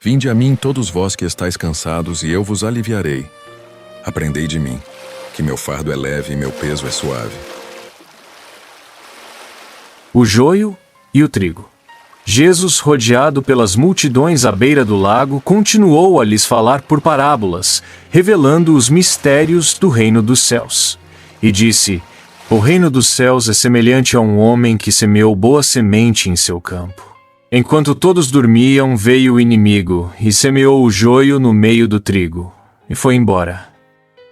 Vinde a mim todos vós que estáis cansados, e eu vos aliviarei. Aprendei de mim, que meu fardo é leve e meu peso é suave. O joio e o trigo. Jesus, rodeado pelas multidões à beira do lago, continuou a lhes falar por parábolas, revelando os mistérios do reino dos céus. E disse: O reino dos céus é semelhante a um homem que semeou boa semente em seu campo. Enquanto todos dormiam, veio o inimigo e semeou o joio no meio do trigo, e foi embora.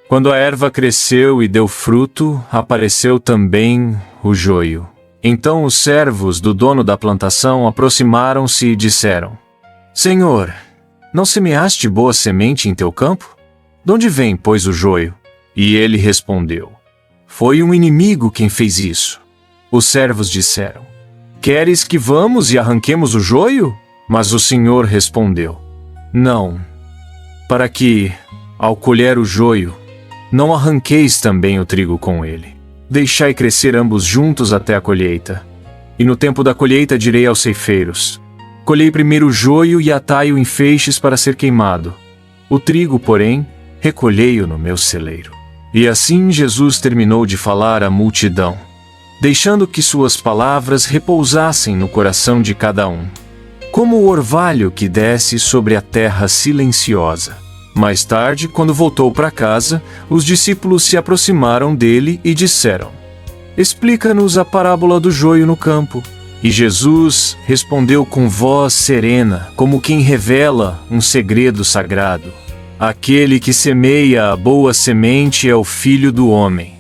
Quando a erva cresceu e deu fruto, apareceu também o joio. Então os servos do dono da plantação aproximaram-se e disseram: Senhor, não semeaste boa semente em teu campo? De onde vem, pois, o joio? E ele respondeu: Foi um inimigo quem fez isso. Os servos disseram: Queres que vamos e arranquemos o joio? Mas o Senhor respondeu: Não, para que, ao colher o joio, não arranqueis também o trigo com ele. Deixai crescer ambos juntos até a colheita. E no tempo da colheita direi aos ceifeiros: Colhei primeiro o joio e atai-o em feixes para ser queimado. O trigo, porém, recolhei-o no meu celeiro. E assim Jesus terminou de falar à multidão, deixando que suas palavras repousassem no coração de cada um, como o orvalho que desce sobre a terra silenciosa. Mais tarde, quando voltou para casa, os discípulos se aproximaram dele e disseram: Explica-nos a parábola do joio no campo. E Jesus respondeu com voz serena, como quem revela um segredo sagrado: Aquele que semeia a boa semente é o Filho do Homem.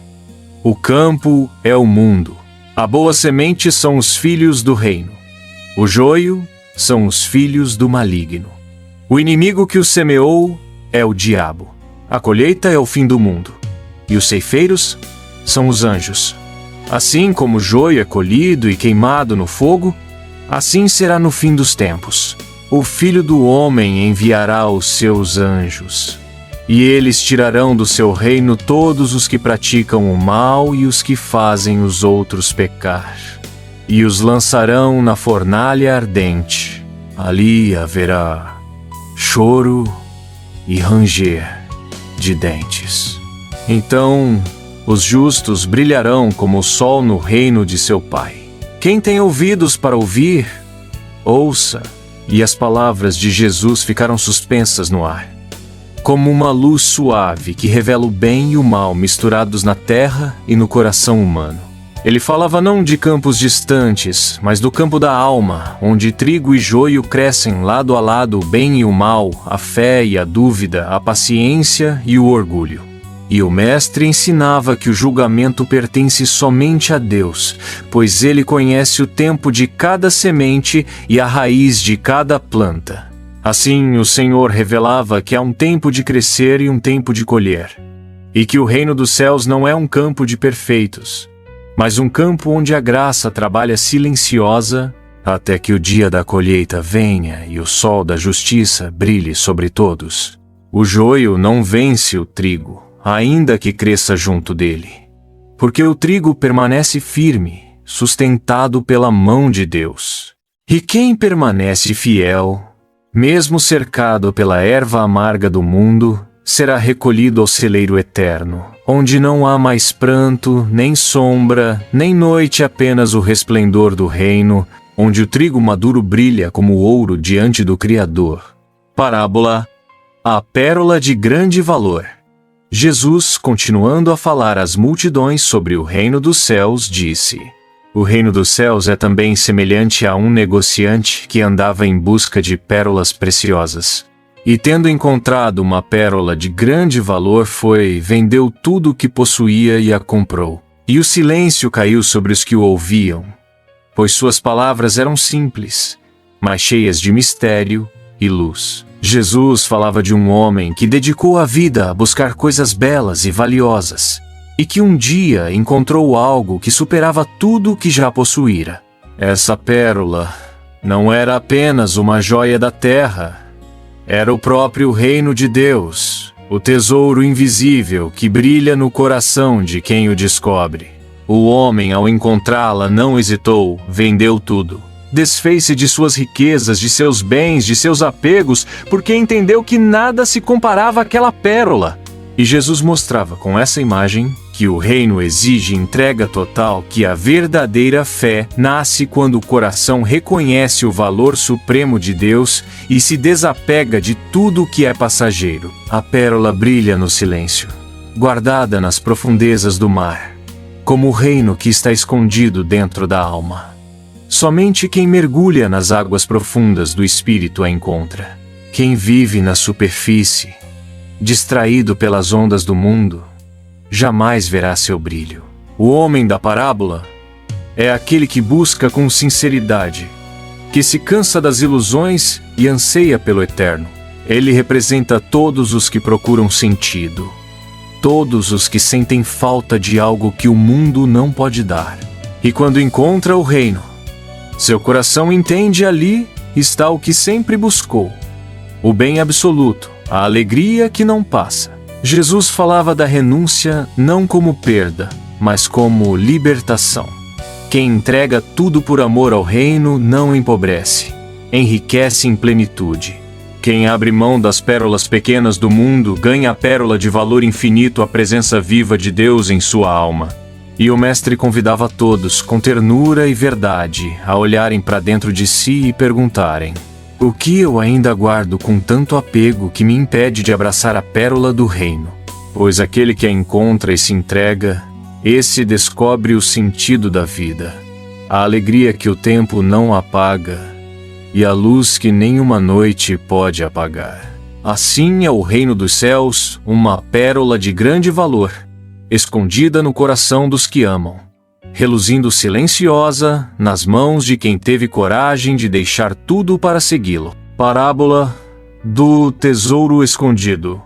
O campo é o mundo. A boa semente são os filhos do reino. O joio são os filhos do maligno. O inimigo que o semeou é o diabo. A colheita é o fim do mundo. E os ceifeiros são os anjos. Assim como o joio é colhido e queimado no fogo, assim será no fim dos tempos. O Filho do Homem enviará os seus anjos, e eles tirarão do seu reino todos os que praticam o mal e os que fazem os outros pecar, e os lançarão na fornalha ardente. Ali haverá choro e ranger de dentes. Então os justos brilharão como o sol no reino de seu Pai. Quem tem ouvidos para ouvir, ouça. E as palavras de Jesus ficaram suspensas no ar, como uma luz suave que revela o bem e o mal misturados na terra e no coração humano. Ele falava não de campos distantes, mas do campo da alma, onde trigo e joio crescem lado a lado o bem e o mal, a fé e a dúvida, a paciência e o orgulho. E o mestre ensinava que o julgamento pertence somente a Deus, pois ele conhece o tempo de cada semente e a raiz de cada planta. Assim, o Senhor revelava que há um tempo de crescer e um tempo de colher, e que o reino dos céus não é um campo de perfeitos, mas um campo onde a graça trabalha silenciosa até que o dia da colheita venha e o sol da justiça brilhe sobre todos. O joio não vence o trigo, ainda que cresça junto dele, porque o trigo permanece firme, sustentado pela mão de Deus. E quem permanece fiel, mesmo cercado pela erva amarga do mundo, será recolhido ao celeiro eterno, onde não há mais pranto, nem sombra, nem noite, apenas o resplendor do reino, onde o trigo maduro brilha como ouro diante do Criador. Parábola: a pérola de grande valor. Jesus, continuando a falar às multidões sobre o reino dos céus, disse: O reino dos céus é também semelhante a um negociante que andava em busca de pérolas preciosas. E tendo encontrado uma pérola de grande valor, vendeu tudo o que possuía e a comprou. E o silêncio caiu sobre os que o ouviam, pois suas palavras eram simples, mas cheias de mistério e luz. Jesus falava de um homem que dedicou a vida a buscar coisas belas e valiosas, e que um dia encontrou algo que superava tudo o que já possuíra. Essa pérola não era apenas uma joia da terra, era o próprio reino de Deus, o tesouro invisível que brilha no coração de quem o descobre. O homem, ao encontrá-la, não hesitou, vendeu tudo, Desfez-se de suas riquezas, de seus bens, de seus apegos, porque entendeu que nada se comparava àquela pérola. E Jesus mostrava com essa imagem que o reino exige entrega total, que a verdadeira fé nasce quando o coração reconhece o valor supremo de Deus e se desapega de tudo o que é passageiro. A pérola brilha no silêncio, guardada nas profundezas do mar, como o reino que está escondido dentro da alma. Somente quem mergulha nas águas profundas do espírito a encontra. Quem vive na superfície, distraído pelas ondas do mundo, jamais verá seu brilho. O homem da parábola é aquele que busca com sinceridade, que se cansa das ilusões e anseia pelo eterno. Ele representa todos os que procuram sentido, todos os que sentem falta de algo que o mundo não pode dar. E quando encontra o reino, seu coração entende ali está o que sempre buscou: o bem absoluto, a alegria que não passa. Jesus falava da renúncia não como perda, mas como libertação. Quem entrega tudo por amor ao reino não empobrece, enriquece em plenitude. Quem abre mão das pérolas pequenas do mundo ganha a pérola de valor infinito, a presença viva de Deus em sua alma. E o mestre convidava todos, com ternura e verdade, a olharem para dentro de si e perguntarem: o que eu ainda guardo com tanto apego que me impede de abraçar a pérola do reino? Pois aquele que a encontra e se entrega, esse descobre o sentido da vida, a alegria que o tempo não apaga e a luz que nenhuma noite pode apagar. Assim é o reino dos céus, uma pérola de grande valor, escondida no coração dos que amam, reluzindo silenciosa nas mãos de quem teve coragem de deixar tudo para segui-lo. Parábola do tesouro escondido.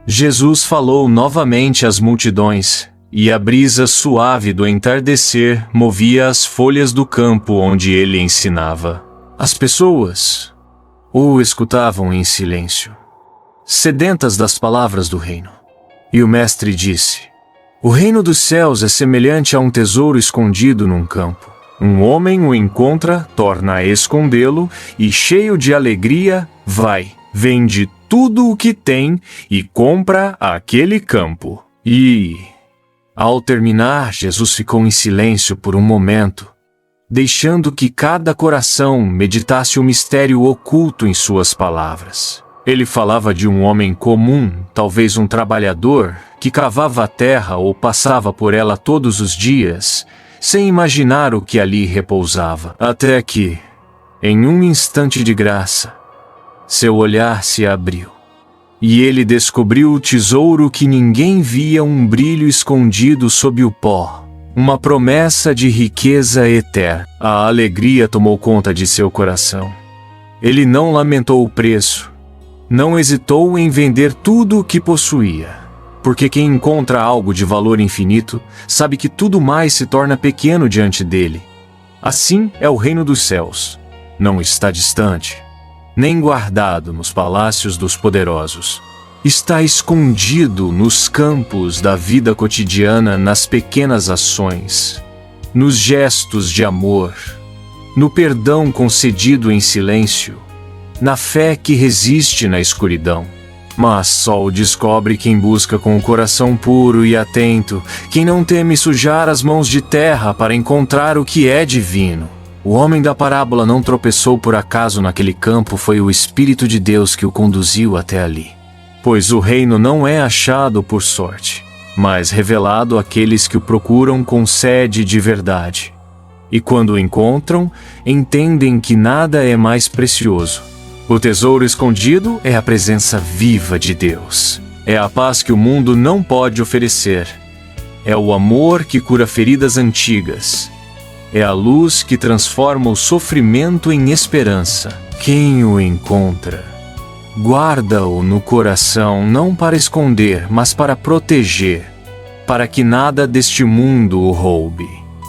Jesus falou novamente às multidões, e a brisa suave do entardecer movia as folhas do campo onde ele ensinava. As pessoas o escutavam em silêncio, sedentas das palavras do reino. E o mestre disse: o reino dos céus é semelhante a um tesouro escondido num campo. Um homem o encontra, torna a escondê-lo e, cheio de alegria, vai, vende tudo o que tem e compra aquele campo. E, ao terminar, Jesus ficou em silêncio por um momento, deixando que cada coração meditasse o mistério oculto em suas palavras. Ele falava de um homem comum, talvez um trabalhador, que cavava a terra ou passava por ela todos os dias, sem imaginar o que ali repousava. Até que, em um instante de graça, seu olhar se abriu, e ele descobriu o tesouro que ninguém via, um brilho escondido sob o pó, uma promessa de riqueza eterna. A alegria tomou conta de seu coração. Ele não lamentou o preço, não hesitou em vender tudo o que possuía, porque quem encontra algo de valor infinito sabe que tudo mais se torna pequeno diante dele. Assim é o reino dos céus. Não está distante, nem guardado nos palácios dos poderosos. Está escondido nos campos da vida cotidiana, nas pequenas ações, nos gestos de amor, no perdão concedido em silêncio, na fé que resiste na escuridão. Mas só o descobre quem busca com o coração puro e atento, quem não teme sujar as mãos de terra para encontrar o que é divino. O homem da parábola não tropeçou por acaso naquele campo, foi o Espírito de Deus que o conduziu até ali. Pois o reino não é achado por sorte, mas revelado àqueles que o procuram com sede de verdade. E quando o encontram, entendem que nada é mais precioso. O tesouro escondido é a presença viva de Deus. É a paz que o mundo não pode oferecer. É o amor que cura feridas antigas. É a luz que transforma o sofrimento em esperança. Quem o encontra, guarda-o no coração, não para esconder, mas para proteger, para que nada deste mundo o roube.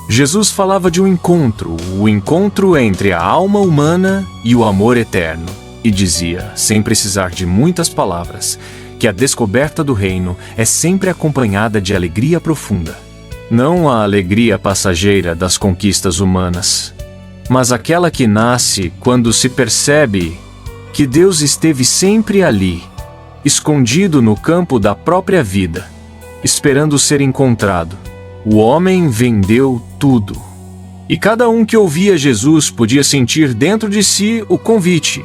Jesus falava de um encontro, o encontro entre a alma humana e o amor eterno. E dizia, sem precisar de muitas palavras, que a descoberta do reino é sempre acompanhada de alegria profunda. Não a alegria passageira das conquistas humanas, mas aquela que nasce quando se percebe que Deus esteve sempre ali, escondido no campo da própria vida, esperando ser encontrado. O homem vendeu tudo. E cada um que ouvia Jesus podia sentir dentro de si o convite.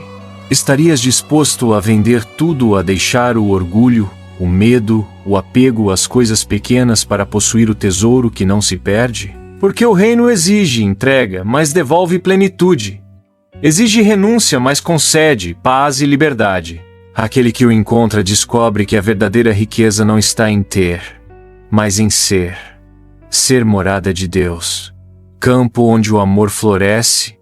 Estarias disposto a vender tudo, a deixar o orgulho, o medo, o apego às coisas pequenas para possuir o tesouro que não se perde? Porque o reino exige entrega, mas devolve plenitude. Exige renúncia, mas concede paz e liberdade. Aquele que o encontra descobre que a verdadeira riqueza não está em ter, mas em ser. Ser morada de Deus. Campo onde o amor floresce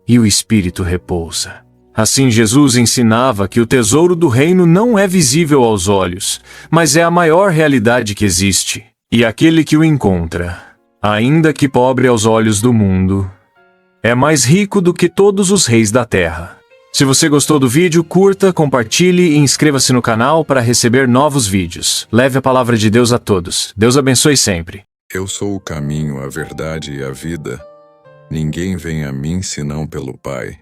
e o espírito repousa. Assim, Jesus ensinava que o tesouro do reino não é visível aos olhos, mas é a maior realidade que existe. E aquele que o encontra, ainda que pobre aos olhos do mundo, é mais rico do que todos os reis da terra. Se você gostou do vídeo, curta, compartilhe e inscreva-se no canal para receber novos vídeos. Leve a palavra de Deus a todos. Deus abençoe sempre. Eu sou o caminho, a verdade e a vida. Ninguém vem a mim senão pelo Pai.